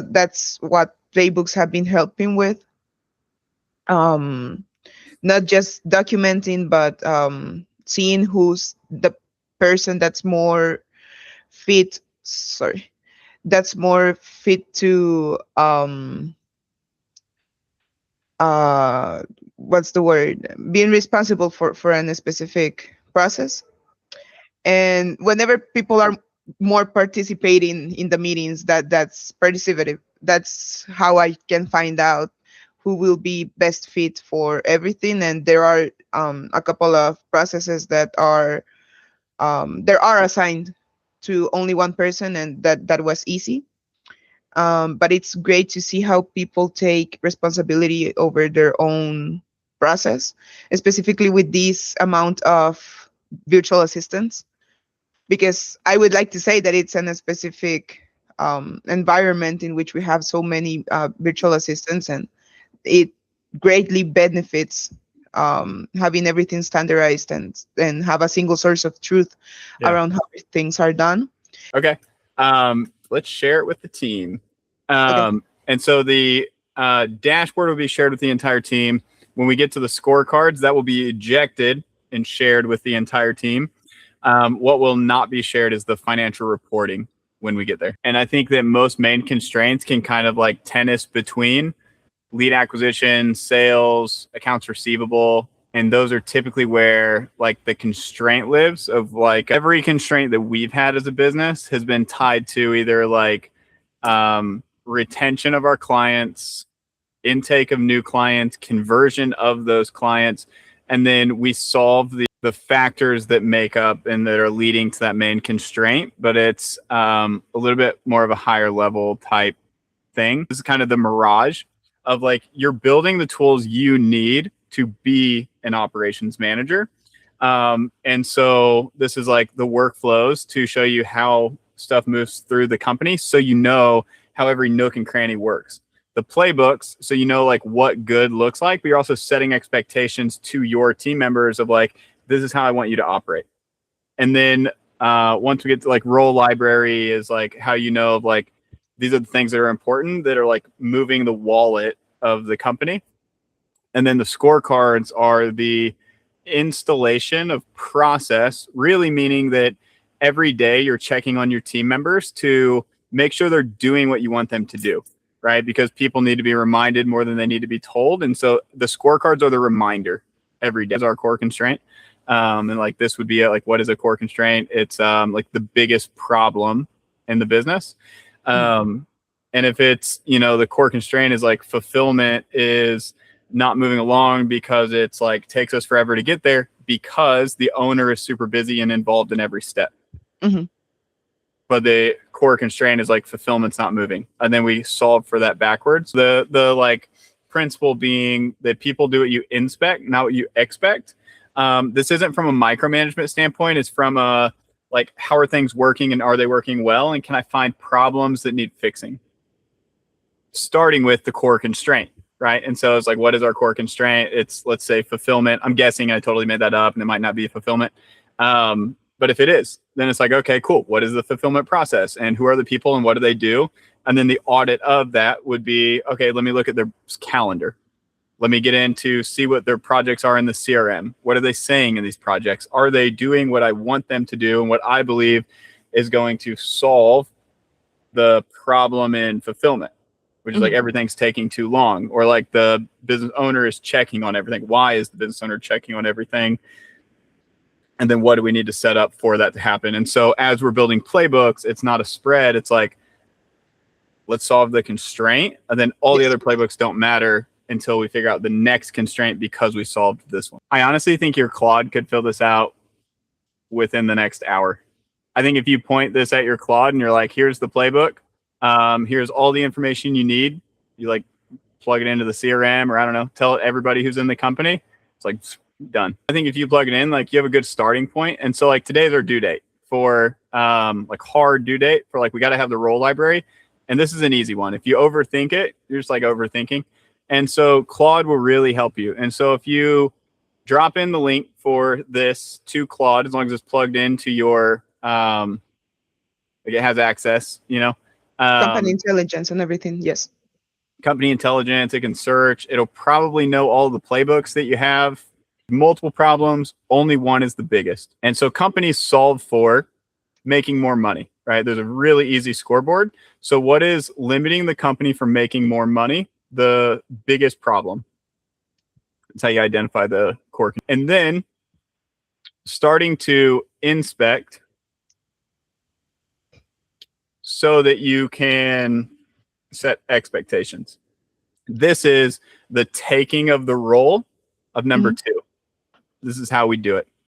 That's what Playbooks have been helping with. Um, Not just documenting, but seeing who's the person that's more fit. Sorry, that's more fit to uh what's the word, being responsible for a specific process. And whenever people are more participating in the meetings, that's participative, that's how I can find out who will be best fit for everything. And there are a couple of processes that are assigned to only one person, and that was easy. But it's great to see how people take responsibility over their own process, specifically with this amount of virtual assistants, because I would like to say that it's in a specific environment in which we have so many virtual assistants, and it greatly benefits having everything standardized and have a single source of truth around how things are done. Okay. Let's share it with the team. Okay. And so the dashboard will be shared with the entire team. When we get to the scorecards, that will be ejected and shared with the entire team. What will not be shared is the financial reporting when we get there. And I think that most main constraints can kind of like tennis between lead acquisition, sales, accounts receivable. And those are typically where like the constraint lives. Of like every constraint that we've had as a business has been tied to either like retention of our clients, intake of new clients, conversion of those clients. And then we solve the factors that make up and that are leading to that main constraint. But it's a little bit more of a higher level type thing. This is kind of the mirage of like you're building the tools you need to be an operations manager. And so this is like the workflows to show you how stuff moves through the company, so you know how every nook and cranny works. The playbooks, so you know like what good looks like, but you're also setting expectations to your team members of like, this is how I want you to operate. And then once we get to like role library is like how you know of like, these are the things that are important that are like moving the wallet of the company. And then the scorecards are the installation of process, really meaning that every day you're checking on your team members to make sure they're doing what you want them to do, right? Because people need to be reminded more than they need to be told. And so the scorecards are the reminder every day is our core constraint. And like this would be like, what is a core constraint? It's like the biggest problem in the business. And if it's, you know, the core constraint is like fulfillment is not moving along because it's like takes us forever to get there because the owner is super busy and involved in every step. Mm-hmm. But the core constraint is like fulfillment's not moving. And then we solve for that backwards. The like principle being that people do what you inspect, not what you expect. This isn't from a micromanagement standpoint. It's from a like, how are things working and are they working well? And can I find problems that need fixing? Starting with the core constraint, right? And so it's like, what is our core constraint? It's, let's say, fulfillment. I'm guessing I totally made that up and it might not be fulfillment. But if it is, then it's like, okay, cool. What is the fulfillment process and who are the people and what do they do? And then the audit of that would be, okay, let me look at their calendar. Let me get into see what their projects are in the CRM. What are they saying in these projects? Are they doing what I want them to do and what I believe is going to solve the problem in fulfillment? Which is like everything's taking too long, or like the business owner is checking on everything. Why is the business owner checking on everything? And then what do we need to set up for that to happen? And so as we're building playbooks, it's not a spread. It's like, let's solve the constraint. And then all the other playbooks don't matter until we figure out the next constraint because we solved this one. I honestly think your Claude could fill this out within the next hour. I think if you point this at your Claude and you're like, here's the playbook. Here's all the information you need. You like plug it into the CRM or I don't know, tell everybody who's in the company. It's like done. I think if you plug it in, like you have a good starting point. And so like today's our due date for like hard due date for like, we got to have the role library. And this is an easy one. If you overthink it, you're just like overthinking. And so Claude will really help you. And so if you drop in the link for this to Claude, as long as it's plugged into your, like it has access, you know, Company Um, intelligence and everything. Yes. company intelligence, it can search. It'll probably know all the playbooks that you have. Multiple problems, only one is the biggest. And so companies solve for making more money, right? There's a really easy scoreboard. So what is limiting the company from making more money? The biggest problem. That's how you identify the core. And then starting to inspect so that you can set expectations. This is the taking of the role of number Mhm. two. This is how we do it.